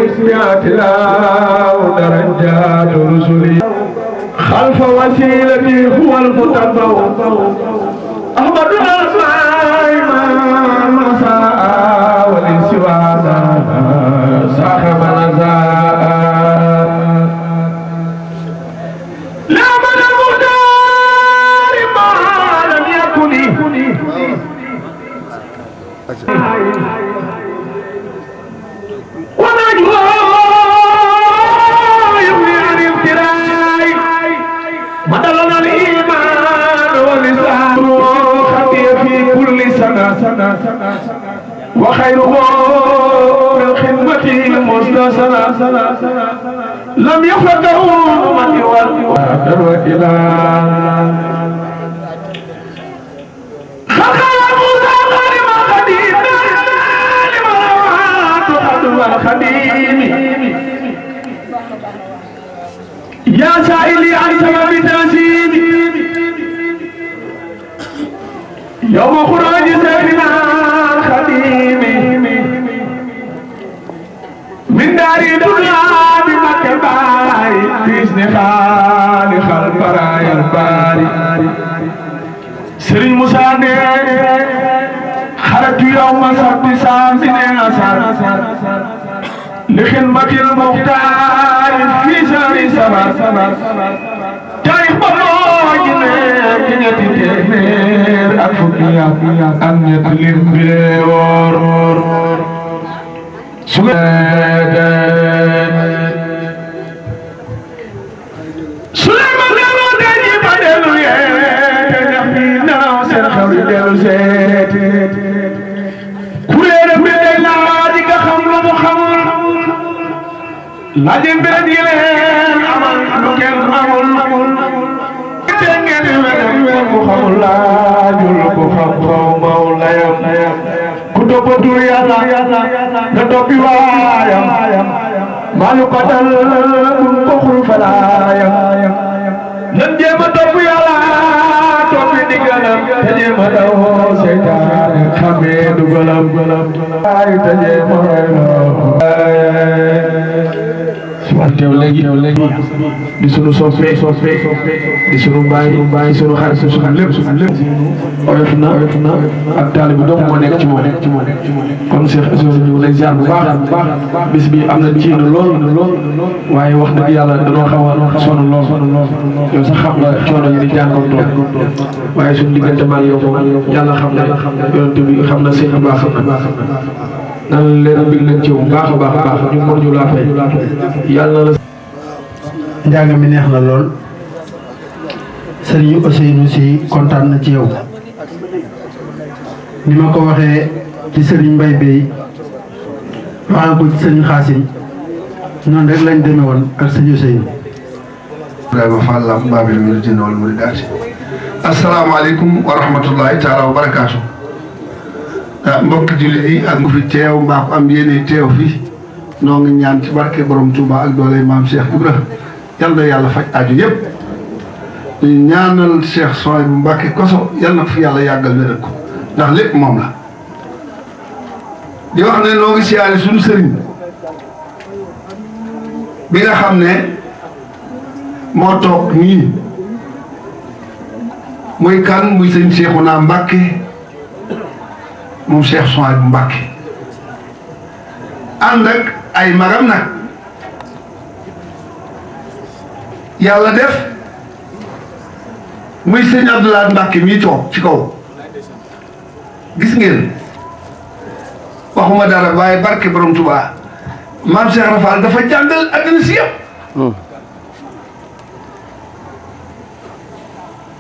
وسعت له درجات رسلي خلف وسيلتي هو المتبع أحمد الأسماء ما مساء ولسوانا صاحب نزاء لا من المختار ما لم يكن ونجوى يغني عن ابتلاء مدلنا الإيمان والإسلام خطي في كل سنة وخيره بالخدمة المستسنة لم يفرقه من والوادر وإلى خلق المساقر ما خديمنا لمروات حدو الخديم يا سائلي عن سبب تأسيمي يوم خروج سيدنا الخديم من دار الدنيا بمكة باي في إذن خالق البرايا الباري سرين موسى خرجت يوم سبت سامسين أسر لخدمة المختار في سر سبا تاريخ بموجنا كنيتي تهمير أكفوكيا أن يتلم بلور سليمان دلو دجي بدلو يتنحينا سرخوي دلو زيت كورير بدلا ديك خملو مخمل لاجن برديلين عمل لكن عمل تنجل ودم مخمل لاجل بخمو مولاي kudo bodur yalla na topi wayam malu kadal ko khul falayam nan jema top yalla topi digalam jema daw setan xame dugalam ay tajema suwal tew legi di sunu soppe di sunu baay sunu xarit sunu lepp oyof na ak taalibu dong moo nekk ci moom kon Cheikh Assane ñu lay ziar bu baax bis bi am na ci lool waaye wax dëgg yàlla dañoo xaw a sonn lool yow sax xam nga coono yi di jànkoontoon waaye suñu diggante maa yow moom yàlla xam na yonent bi xam na seen baax nan leen big leen ci bu baax a baax ñu mën ñu laa fay yàlla na la njàng mi neex na lool Serigne Ousseynou Sy kontaan na ci yow ni ma ko waxee ci Serigne Mbaye Bey waxaan ko ci Serigne Xaasim noonu rek lañ demee woon ak Serigne Ousseynou Ibrahima Fall Lamp Babil Mouridina wal Mouridaty asalaamaaleykum wa rahmatullahi taala wa barakaatu mbokki jullit yi ak mu fi teew mbaa ko am yéene teew fi noo ngi ñaan ci barke borom Touba ak doole maam Cheikh Ibra yal na yàlla faj aju yëpp ñu ñaanal Cheikh Souhaïbou Mbacké Kosso yal na fi yàlla yàggal wéral ko ndax lépp moom la di wax ne noo ngi siyaare suñu sëriñ bi nga xam ne moo toog nii muy kan muy sëñ Cheikhouna Mbacké moom Cheikh Souhaïbou Mbacké ànd ak ay magam nag yàlla def muy sëñ Abdoulaye Mbacké mii toog ci kaw gis ngeen waxuma dara waaye barke borom Touba maam Cheikh Rafal dafa jàngal àddina si yëpp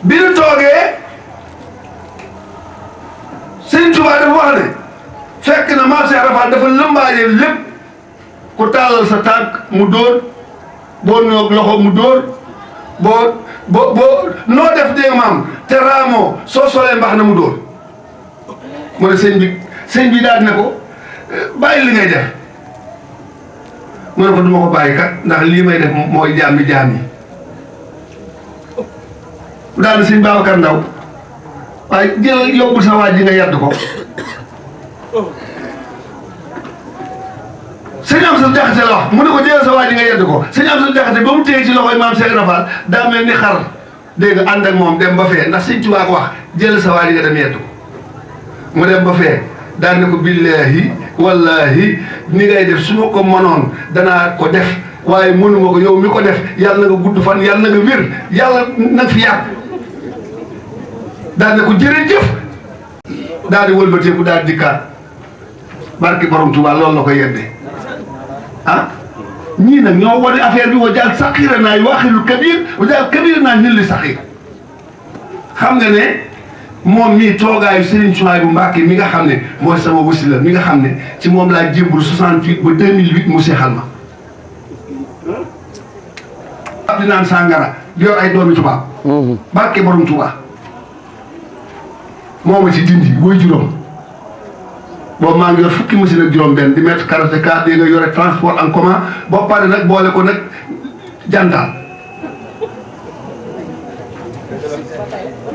bi ñu toogee sëñ Touba dafa wax ne fekk na maam Cheikh Rafal dafa lëmbaayee lépp ku tàllal sa tànk mu dóor boo noog loxo mu dóor boo noo def dégg maam te raamoo soo solee mbax na mu dóor mu ne sëñ bi daal ne ko bàyyi li ngay def mu ne ko duma ko bàyyi kat ndax lii may def mooy jaam yi daal ne sëñ Babacar Ndaw waaye jël yóbbul sa waa ji nga yadd ko sëñ Amsa Jaxate la wax mu ne ko jël sa waa ji nga yedd ko sëñ Amsa Jaxate ba mu téye ci loxoy maam Cheikh Rafal daa mel ni xar dégg nga ànd ak moom dem ba fee ndax sëñ Tuubaa ko wax jël sa waa ji nga dem yedd ko mu dem ba fee daan ne ko billaahi wallaahi ni ngay def su ma ko mënoon danaa ko def waaye mënuma ko yow mi ko def yàlla na nga gudd fan yàlla na nga wér yàlla na nga fi yàgg daan ne ko jërëjëf daal di wëlbateeku daal di dikkaat barki borom Tuubaa loolu la ko yeddee ah ñii nag ñoo wane affaire bi wa jaal saxiira naa waaxilul kabir wa jaal kabir naa nil li saxiir xam nga ne moom mii toogaayu Serigne Souhaïbou Mbacké mi nga xam ne mooy sama wasila mi nga xam ne ci moom laa jébbul 68 ba 2008 mu seexal ma ab di naan sàngara yor ay doomi tubaab barke borom Tuubaa moo ma ci dindi booy juróom boobu maa ngi yor fukki machine ak juróom benn di mettre karatéka di nga yore transport en commun ba pare nag boole ko nag jantal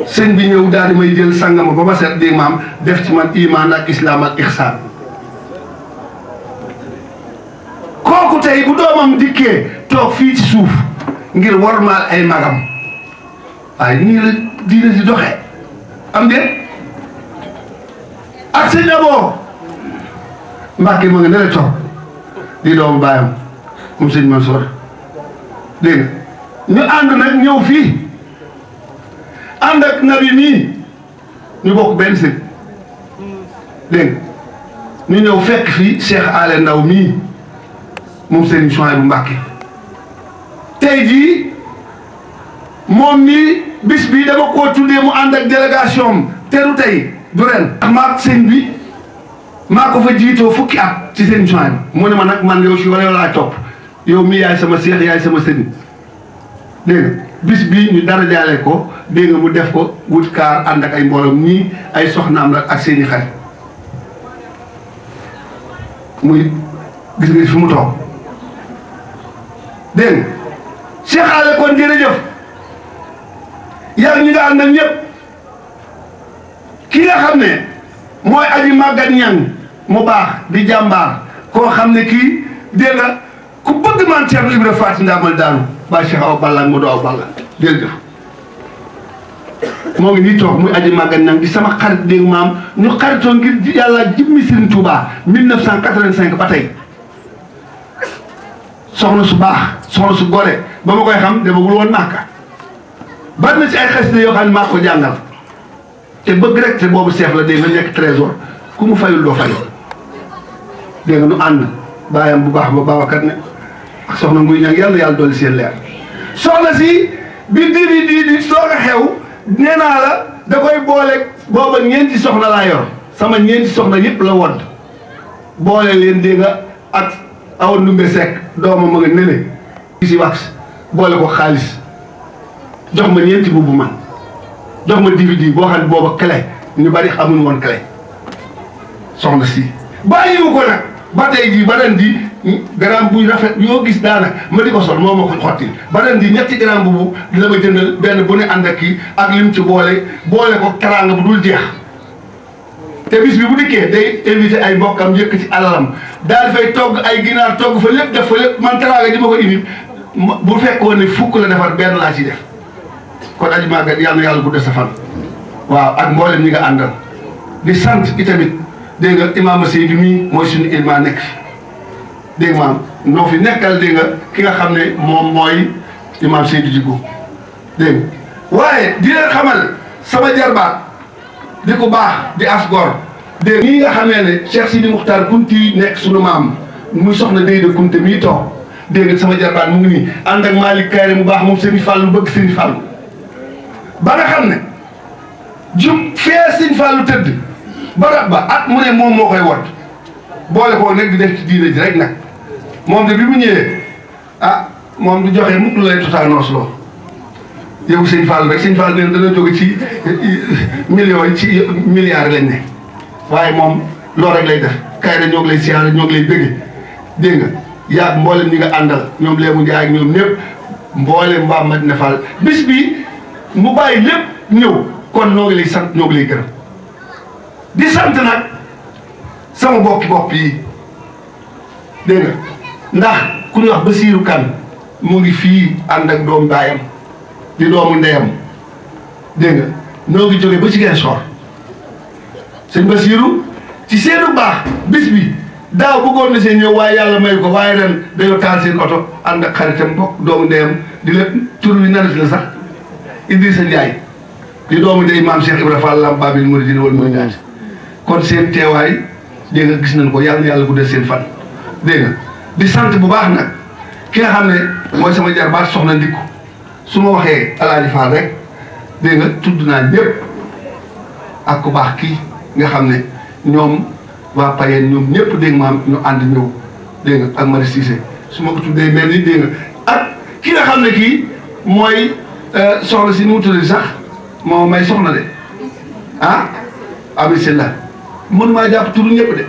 sëñ bi ñëw daal di may jël sangama ba ma seet dégg maam def ci man iman ak islam ak ihsaan kooku tey bu doomam dikkee toog fii ci suuf ngir wormaal ay magam waaye nii la diine di doxee am de ak sëñ Abo Mbàkke ma nga ne la toog di doomu baayam moom sëñ Mansour dégg nga ñu ànd nag ñëw fii ànd ak nabi mii ñu bokk benn sëñ dégg nga ñu ñëw fekk fii Cheikh Ale Ndaw mii moom sëñ Souhaïbou Mbacké tey jii moom mii bis bi dama koo tuddee mu ànd ak délégation am teru tey du ren ndax maag sëñ bi maa ko fa jiitoo fukki at ci sëñ Souhaïbou mu ne ma nag man yow si wala yow laa topp yow mii yaay sama seex yaay sama sëñ dégg nga bis bii ñu dara jaale ko dégg nga mu def ko wut kaar ànd ak ay mbooloom ñii ay soxnaam la ak seeni xarit muy gis nga fi mu toog dégg nga Cheikh Ale kon jërëjëf yaa ñi nga ànd ak ñëpp ki nga xam ne mooy aji màggat ñang mu baax di jàmbaar koo xam ne kii dégg nga ku bëgg man Cheikh Ibra Faty Ndamal Daaru ba Cheikh Awa Balla mu doo Awa Balla jërëjëf moo ngi nii toog muy aji màggat ñang di sama xarit dégg maam ñu xaritoo ngir yàlla jëmmi Serigne Touba 1985 ba tey soxna su baax soxna su gore ba ma koy xam demagul woon Màkka bari na ci ay xasida yoo xam ne maa ko jàngal te bëgg rek te boobu chef la dégg nga nekk trésor ku mu fayul doo fay dégg nga nu ànd bàyyam bu baax ba Babacar ne ak soxna nguy ñang yàlla yàlla dolli seen leer soxna si bi di soog a xew nee naa la da koy boole booba ñeenti soxna laa yor sama ñeenti soxna yëpp la wodd boole leen dégg nga ak awa ndumbe sekk doomam ma nga nele si wax boole ko xaalis jox ma ñeenti mbubb man jox ma DVD boo xam ne booba clé ñu bari xamuñu woon clé soxna si bàyyiwu ko nag ba tey jii ba ren di garaam buy rafet yoo gis daanaka ma di ko sol moo ma ko xottil ba ren di ñetti garaam bubu dina ma jëndal benn bu ne ànd ak kii ak lim ci boole ko teraanga bu dul jeex te bis bi bu dikkee day invité ay mbokkam yëkk ci alalam daal fay togg ay ginaar togg fa lépp def fa lépp man teraanga ji ma ko indi bu fekkoon ne fukk la defar benn laa ci def kon aji màggat yàlla na yàlla guddal sa fan waaw ak mboolem ñi nga àndal di sant itamit dégg nga imaam Seydou mii mooy suñu ilma nekk fi dégg nga maam noo fi nekkal dégg nga ki nga xam ne moom mooy imaam Seydou Djigo dégg nga waaye di leen xamal sama jarbaat di ko baax di as gor dégg ñii nga xamee ne Cheikh Sidi Muxtaar Kunti nekk suñu maam muy soxna Deyda Kunte mii toog dégg nga sama jarbaat mu ngi nii ànd ak Malick Kayre mu baax moom Serigne Fallou bëgg Serigne Fallou ba nga xam ne jub fee Serigne Fallou tëdd barab ba at mu ne moom moo koy wot boole koo nekk di def ci diine ji rek nag moom de bi mu ñëwee ah moom du joxe mukk lu lay tutanoos loo yow Serigne Fallou rek Serigne Fallou ne dana jóge ci millions yi ci milliards lañ ne waaye moom loolu rek lay def Kayre ñoo ngi lay siyaare ñoo ngi lay bëgge dégg nga yaag mboolem ñi nga àndal ñoom Léemu Njaay ak ñoom ñëpp mboolem waa Madina Fall bis bi mu bàyyi lépp ñëw kon ñoo ngi lay sant ñoo ngi lay gërëm di sant nag sama bokki bopp yi dégg nga ndax ku ñuy wax Basiiru Kan mu ngi fii ànd ak doom baayam di doomu ndeyam dégg nga noo ngi jógee ba ci Ziguinchor sëñ Basiiru ci seenu baax bis bi daaw bëggoon na seen ñëw waaye yàlla may ko waaye ren dañoo taal seen oto ànd ak xaritam bokk doomu ndeyam di lépp tur wi nanati la sax Idrissa Ndiaye di doomu ndey maam Cheikh Ibrahima Fall Lamp Babil Mouridina wal Mouridati kon seen teewaay dégg nga gis nañ ko yàlla na yàlla guddal seen fan dégg nga di sant bu baax nag ki nga xam ne mooy sama jarbaat soxna Ndikku su ma waxee Alaaji Fall rek dégg nga tudd naa ñëpp ak ku baax kii nga xam ne ñoom waa Payeen ñoom ñëpp dégg maam ñu ànd ñëw dégg nga ak Mari Cissé su ma ko tuddee mel ni dégg nga ak ki nga xam ne kii mooy soxna si nu mu tudd sax moo may soxna de ah Ami Silla mën maa jàpp turu ñëpp de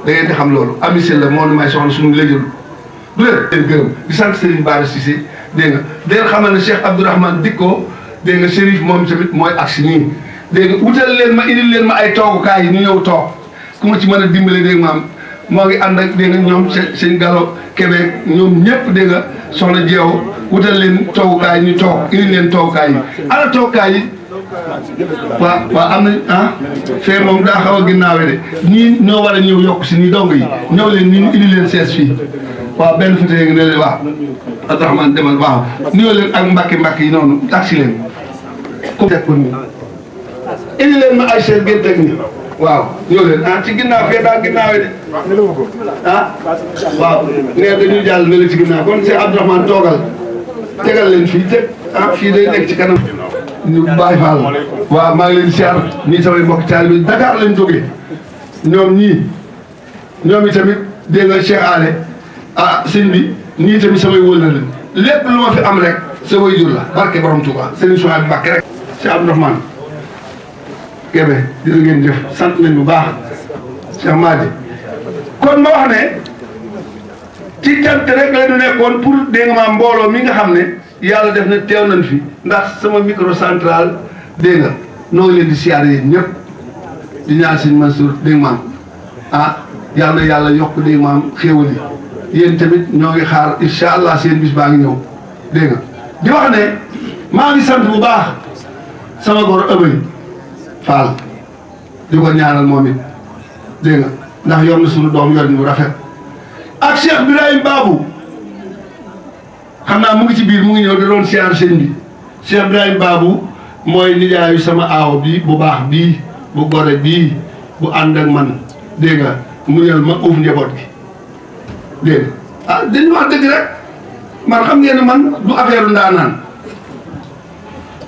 da ngeen di xam loolu Ami Silla moo nu may soxna suñu léjul du leen gërëm di sant Serigne Bara Cissé dégg nga deen xamal ne Cheikh Abdourahmane Dikko dégg nga Chérif moom tamit mooy agsi nii dégg nga wutal leen ma indil leen ma ay toogukaay yi ñu ñëw toog ku ma ci mën a dimbale dégg maam moo ngi ànd ak dégg nga ñoom seen Gallo Kébé ñoom ñëpp dégg nga soxna Jeew wutal leen toogukaay ñu toog indil leen toogukaay yi ana toogukaay yi waaw am na fee moom daa xaw a ginnaawe de ñii ñoo war a ñëw yokk si nii dong yi ñëw leen ni indi leen sees fii waaw benn fa tey ne leen waaw Abdourahmane demal waaw nuyoo leen ak mbàkk yi noonu taxi leen ko teg ko nii indi leen ma ay sees ngeen teg nii waaw ñëw leen ci ginnaaw fee daa ginnaawe de waaw nee dañuy jàll ne la ci ginnaaw kon c'est Abdourahmane toogal tegal leen fii teg fii day nekk ci kanam ñu Baay Faal waaw maa ngi leen siyaar ñii samay mbokk taalibe bi Dakar lañ jógee ñoom ñoom i tamit dégg nga Cheikh Ale sëñ bi ñii tamit samay wóol na leen lépp lu ma fi am rek sa way jur la barke borom Touba Serigne Souhaïbou Mbacké rek Cheikh Abdourahmane Kébé jërë ngeen jëf sant nañ bu baax Cheikh Madi kon ma wax ne ci cant rek la ñu nekkoon pour dégg nga maam mbooloo mi nga xam ne yàlla def na teew nañ fi ndax sama microcentral dégg nga noo ngi leen di siyaare yéen ñëpp di ñaan sëñ Mansour dégg maam yàlla na yàlla yokk dégg maam xéewal yi yéen tamit ñoo ngi xaar incha allah seen bis baa ngi ñëw dégg nga di wax ne maa ngi sant bu baax sama goro ëbëy Fall di ko ñaanal moom it dégg nga ndax yor na suñu doom yor ñu rafet ak Cheikh Birahim Babou xam naa mu ngi ci biir mu ngi ñëw da doon siyaar sëñ bi Cheikh Birahim Babou mooy nijaayu sama aaw bi bu baax bii bu gore bii bu ànd ak man dégg nga mu ñëw ma uuf njaboot gi dégg nga dañu wax dëgg rek man xam ngeen ne man du affaire ndaanaan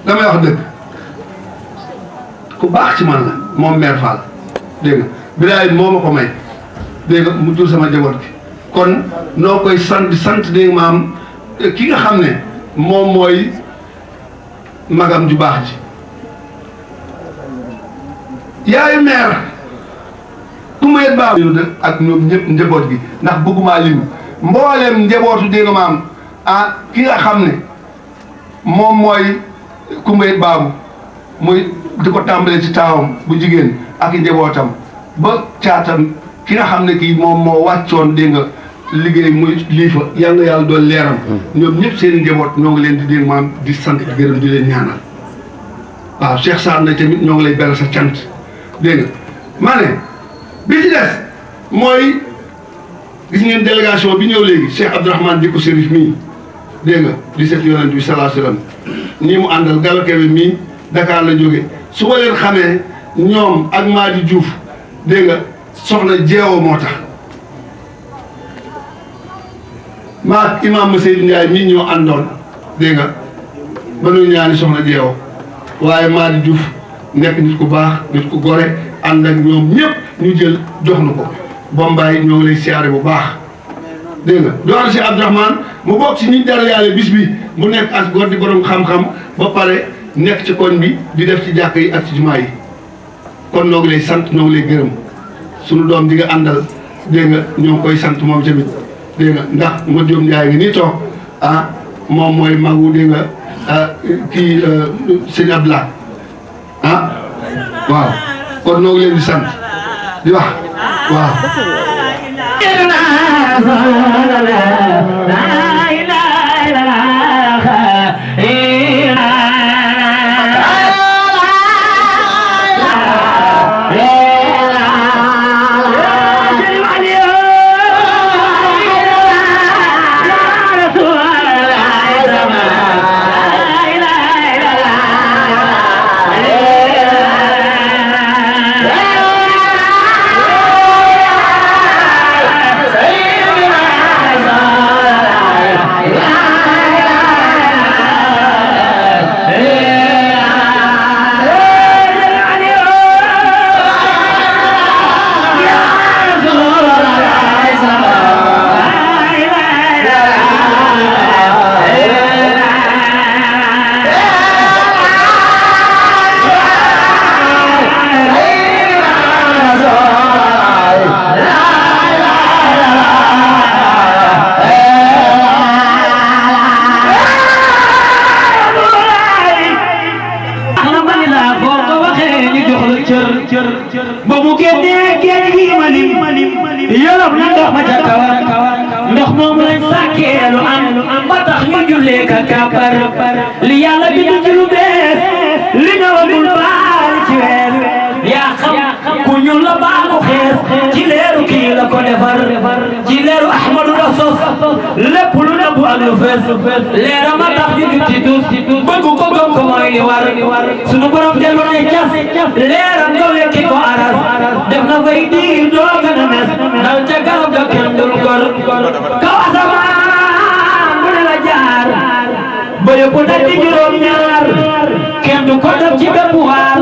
damay wax dëgg ku baax ci man la moom mère Fall dégg nga Birahim moo ma ko may dégg nga mu jur sama njaboot gi kon noo koy sant dégg nga maam ki nga xam ne moom mooy magam ju baax ji yaayu meer ku mayet baax ñu dëkk ak ñoom ñëpp njaboot gi ndax bëgguma lim mbooleem njabootu dégg nga maam ki nga xam ne moom mooy ku mayet baabu muy di ko tàmbalee ci taawam bu jigéen ak i njabootam ba caatam ki nga xam ne kii moom moo wàccoon dégg nga liggéey muy lii fa yal na yàlla doon leeram ñoom ñëpp seen i njaboot ñoo ngi leen di dégg maam di sant di gërëm di leen ñaanal waaw Cheikh Sarr na tamit ñoo ngi lay beral sa cant dégg nga maa ne bi ci des mooy gis ngeen délégation bi ñëw léegi Cheikh Abdourahmane Dikko Chérif mii dégg nga di seet yonent bi salaa sallam nii mu àndal Gallo Kébé mii Dakar la jóge su ma leen xamee ñoom ak Madi Diouf dégg nga soxna jeewoo moo tax maa imaam Seydou Ndiaye mii ñoo àndoon dégg nga ba nu ñaani soxna jeewoo waaye Madi Diouf nekk nit ku baax nit ku gore ànd ak ñoom ñëpp ñu jël jox nu ko Bombay ñoo ngi lay siyaare bu baax dégg nga doon si Abdourahmane mu bokk si ñi dara yàlla bis bi mu nekk as góor di borom xam-xam ba pare nekk ci koñ bi di def ci jàkk yi ak ci jumaa yi kon noo ngi lay sant noo ngi lay gërëm sunu doom di nga àndal dégg nga ñoo ngi koy sant moom tamit dégg nga ndax ma Diop Ndiaye ngi nii toog moom mooy magu dégg nga kii sëñ Abdoulaye waaw kon noo ngi leen di sant di wax waaw yoroon na ndox ma ca kawar ndox moom lañ sàkkee lu am ba tax ñu jullee ka kàbbar li yàlla bindu ci lu bees li ñëwagul baal ci wees yaa xam ku ñuul la baagu xees ci leeru kii la ko defar ci leeru Ahmadu la sos lépp lu nëbbu ak lu fees leeram a tax ñu ci dus bëgg ko gëm ko mooy li war sunu borom dellu ne cas leeram nga wekki ko aras def na fay diir doo gën a mes dal ca garab ga kenn dul gor kaw asamaan bu ne la jaar ba yëpp daj ci juróom ñaar kenn du ko def ci bépp waar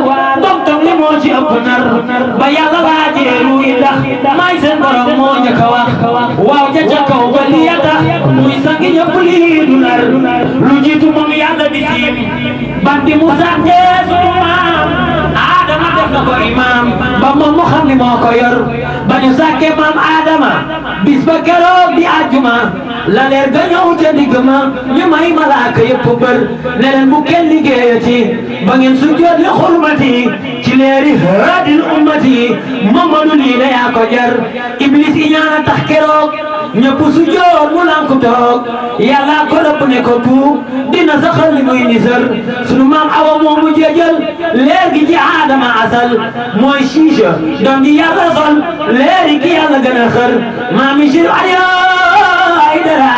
tong li moo ci ëpp nar ba yàlla laajee lu ndax may seen borom moo njëkk a wax waaw ja ca kaw ba li ya tax muy sangi ñëpp lii du nar lu jiitu moom yàlla bi siim bandi mu sàkkee sunu maam Adama def na ko imaam ba moom mu xam ni moo ko yor ba ñu sàkkee maam Adama bis ba keroog di àjjuma la leer ga ñëw ca digg ma ñu may malaaka yëpp bër ne leen bu kenn liggéeyati ba ngeen sujjoot li xurmati ci leeri haadil ummati Mamadu lii la yaa ko jar Iblis i ñaana tax keroog ñëpp sujjoot mu lanku toog yàlla ko rëbb ne ko tuub dina saxal li muy nisër sunu maam Awa moomu jëjël leer gi ci Adama asal mooy siisa doon di yàlla sol leeri ki yàlla gën a xër maami sir ay dara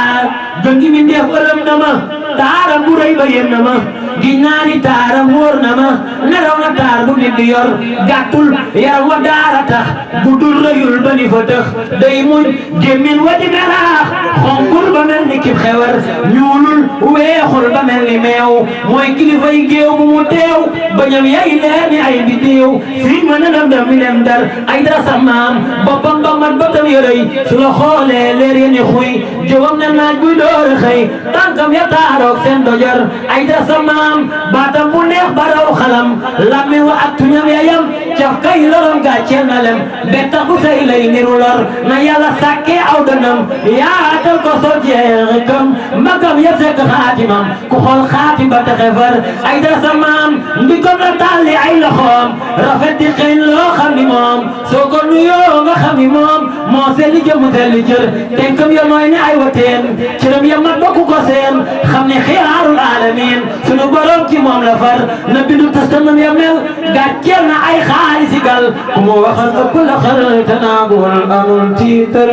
dongi mi ndeef ërëm na ma taaram bu rëy ba yem na ma giñ naa ni taaram wóor na ma neraw na taar bu nit di yor gàttul yaram wa daara tax guddul rëyul ba ni fa tëx day muñ gémmin wa di melaax xonkul ba mel ni kib xewar ñuulul weexul ba mel ni meew mooy kilifay géew bu mu teew ba ñam yay leer ni ay bidéew si mën a dem mi dem dar ay dara sa maam boppam ba mat ba tam yërëy su la xoolee leer ya ni xuy jëwam ne naaj buy door a xëy tànkam ya taaroog seen dojar ay dara sa maam baatam bu neex ba raw xalam lammi wa ak tuñam ya yam caf kay lorom gàcceel na lem betta bu say lay niru lor na yàlla sàkkee aw dënam yaatal ko soo jeexikam magam ya sekk xaatimam ku xool xaatim ba texe far ay dara sa maam ndikam la tàlli ay loxoom rafet di xëy loo xam ni moom soo ko nuyoo nga xam ni moom moo selli jëmu selli cër tenkam ya mooy ni ay wateen cëram ya mat bokku ko seen xam ni xiyaarul alamin sunu borom ci moom la far na bindu tastanam ya mel gàcceel na ay xaalisi gal ku mu waxal ëpp la xar te naagul amul tiitar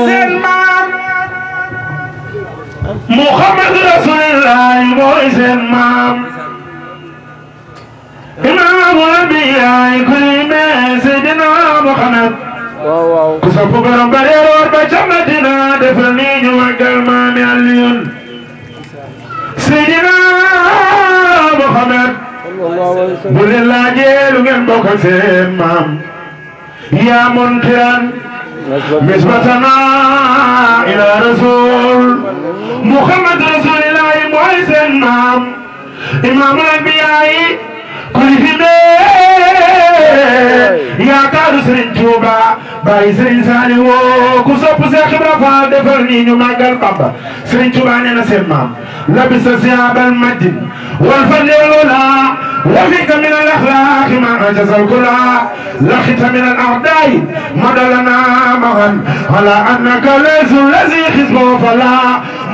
seen maam Muhammad Rasulullah mooy seen maam imaamu anbiyaa kuy mee Seydina Muhammad ku sopp borom ba reeroor ba ca Madina defal ni ñu màggal maami Aliyun Seydina Muhammad bu leen laajee lu ngeen bokk seen maam yaa munkiran nisbatana ila rasul Muhammad Rasulillahi mooy seen maam imaamul anbiyaa kuli fi yaakaaru Serigne Touba Baye Serigne Saliou ku sopp Seex Ibra Faal defal ni ñu màggal Bamba Serigne Touba nee na seen maam labisa siyaabal majdi wal fadli wal ulaa wa fika min al axlaaqi ma ajazal kulaa laxita min al a'daa'i madalana mahan ala annaka laysu lazi xisbo fala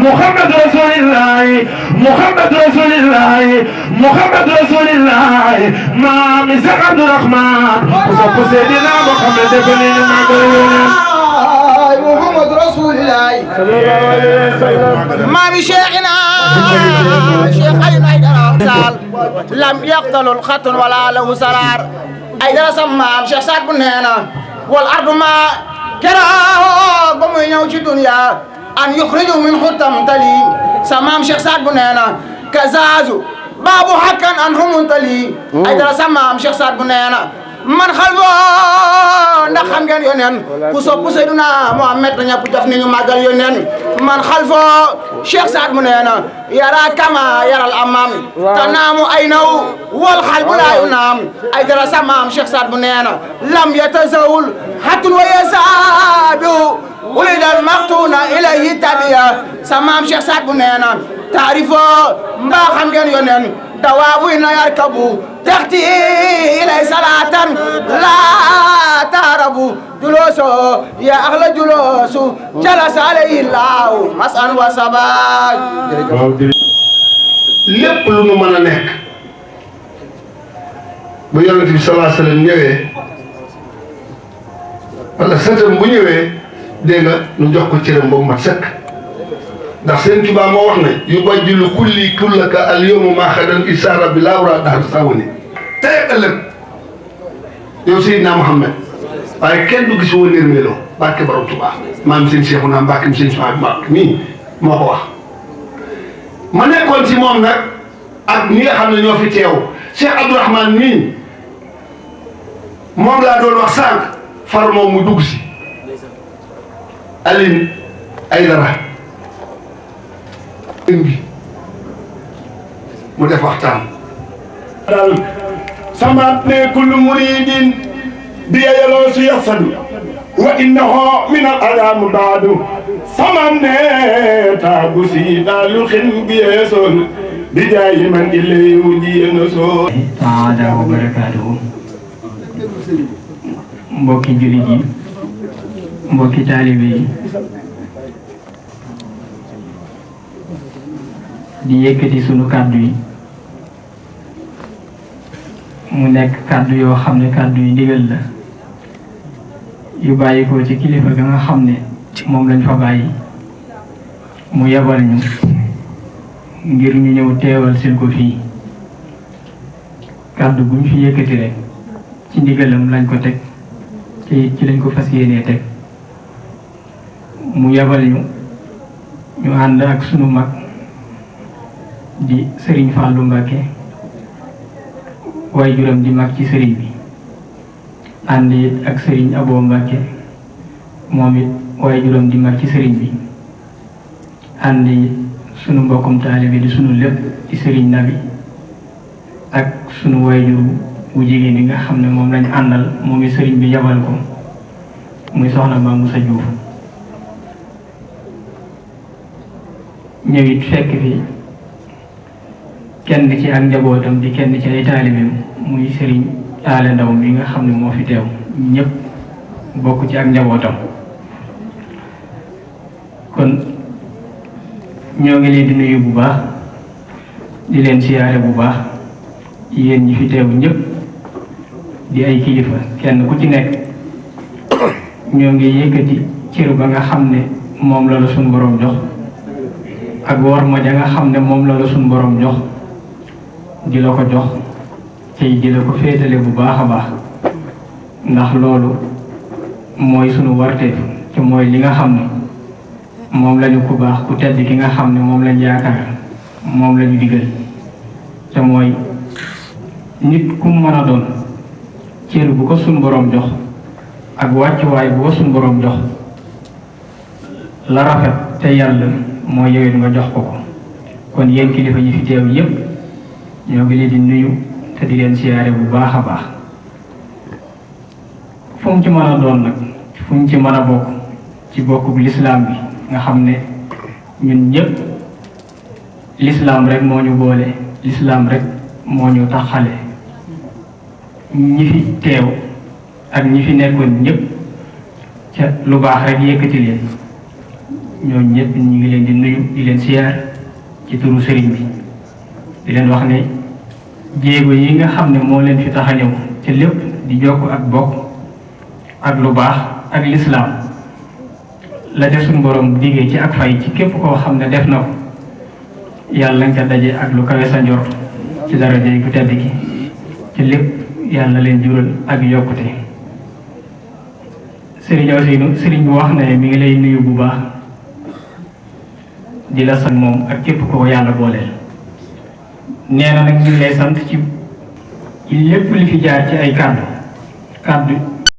Muhammad Rasulillahi Muhammad Rasulillahi Muhammad Rasulillahi maami Seex Abdurahmaan ku sopp Seydina Muhammad defal ni ñu màggal Muhammad Rasulillahi maami Cheikhina Cheikh Aliou Aïdara Sall lam yaqtalul xatun wala lahu saraar Aïdara sa maam Cheikh Saad bu neena wal ardu ma keroog ba muy ñëw ci dunya an yuxriju min xutam tali sa maam Cheikh Saad bu neena kazaazu baabu hakkan an humun tali Aïdara sa maam Cheikh Saad bu neena man xalwo ndax xam ngeen yoneen ku sopp Seydina Muhammad na ñëpp def ni ñu màggal yoneen man xalfo Cheikh Saad mu neena yara kama yaral amam tanaamu ay naw wal xalbu laa yunaam Aïdara sa maam Cheikh Saad mu neena lam yatasawul hatun wa yasaabihu ulidal maqtuna ilayhi tabiya sa maam Cheikh Saad bu neena taarifo mbaa xam ngeen yoneen دوابين يركبوا تحتي إلي صلاة لا تهربوا جلوسه يا أهل جلوسه جلس عليه الله مسأل وسبا lépp lu nu mën a nekk bu yonent bi sallallahu alayhi wa sallam ñëwee wala sëtam bu ñëwee dégg nga nu jox ko cëram boobu mat sëkk ndax seen Tuubaa moo wax ne yu bajjilu kulli kullaka al yawma maa xadan isaara bi laawra daal sawuni tey ëllëg yow Seydina Muhammad waaye kenn du gis woon nirmeeloo barke borom Tuubaa maam seen Seexuna Mbàkke seen Suwaybu Mbàkke mii moo ko wax ma nekkoon ci moom nag ak ñi nga xam ne ñoo fi teew Cheikh Abdourahmane nii moom laa doon wax sànq far moom mu dugg si Aline Aïdara bi mu def waxtaan dal samat ne kullu muridin bi yaloo su yasadu wa innahu min al adam baadu samam ne taagu si dalu xin bi yeesoon bi jaayi man ilay wuji na soo taala wa barakaatuhu mbokki jullit yi mbokki taalibe yi di yëkkati sunu kàddu yi mu nekk kàddu yoo xam ne kàddu yi ndigal la yu bàyyi ko ci kilifa ga nga xam ne moom lañ fa bàyyi mu yebal ñu ngir ñu ñëw teewal sil ko fii kàddu bu ñu fi yëkkati rek ci ndigalam lañ ko teg ci lañ ko fas yéenee teg mu yebal ñu ànd ak sunu mag di Serigne Fallou Mbacké waaye juróom di mag ci Serigne bi ànd it ak Serigne Abo Mbacké moom it waaye juróom di mag ci Serigne bi ànd it sunu mbokkum taalibe di sunu lépp di Serigne Nabi ak sunu waajur bu jigéen bi nga xam ne moom lañ àndal moom it Serigne bi yabal ko muy soxna Ba Moussa Diouf ñëwit fekk fi kenn ci ak njabootam di kenn ci ay taalibeem muy Serigne Aale Ndaw mi nga xam ne moo fi teew ñëpp bokk ci ak njabootam kon ñoo ngi leen di nuyu bu baax di leen siyaare bu baax yéen ñi fi teew ñëpp di ay kilifa kenn ku ci nekk ñoo ngi yëkkati cër ba nga xam ne moom la la suñu borom jox ak war ma ja nga xam ne moom la la suñu borom jox di la ko jox tey di la ko féetale bu baax a baax ndax loolu mooy sunu warteef te mooy li nga xam ne moom lañu ku baax ku tedd ki nga xam ne moom lañ yaakaar moom lañu digal te mooy nit ku mën a doon cër bu ko sunu borom jox ak wàccuwaay bu ko sunu borom jox la rafet te yàlla mooy yowet nga jox ko ko kon yéen kilifa yi fi teew yépp ñoo ngi leen di nuyu te di leen siyaare bu baax a baax fu mu ci mën a doon nag fu ñu ci mën a bokk ci bokkub lislaam bi nga xam ne ñun ñëpp lislaam rek moo ñu boole lislaam rek moo ñu taxale ñi fi teew ak ñi fi nekkoon ñëpp ca lu baax rek yëkkati leen ñoom ñëpp ñu ngi leen di nuyu di leen siyaar ci turu sëriñ bi di leen wax ne jéego yi nga xam ne moo leen fi tax a ñëw ca lépp di jokk ak bokk ak lu baax ak lislaam la def suñu borom diggee ci ak fay ci képp koo xam ne def na ko yàlla nga ca daje ak lu kawe sa njort ci daraja yi ku tedd gi ci lépp yàlla leen jural ak yokkute sëriñ Ousseynou sëriñ bi wax na ne mi ngi lay nuyu bu baax di la sant moom ak képp koo yàlla booleel nee na nag ñu ngi lay sant ci lépp li fi jaar ci ay kàddu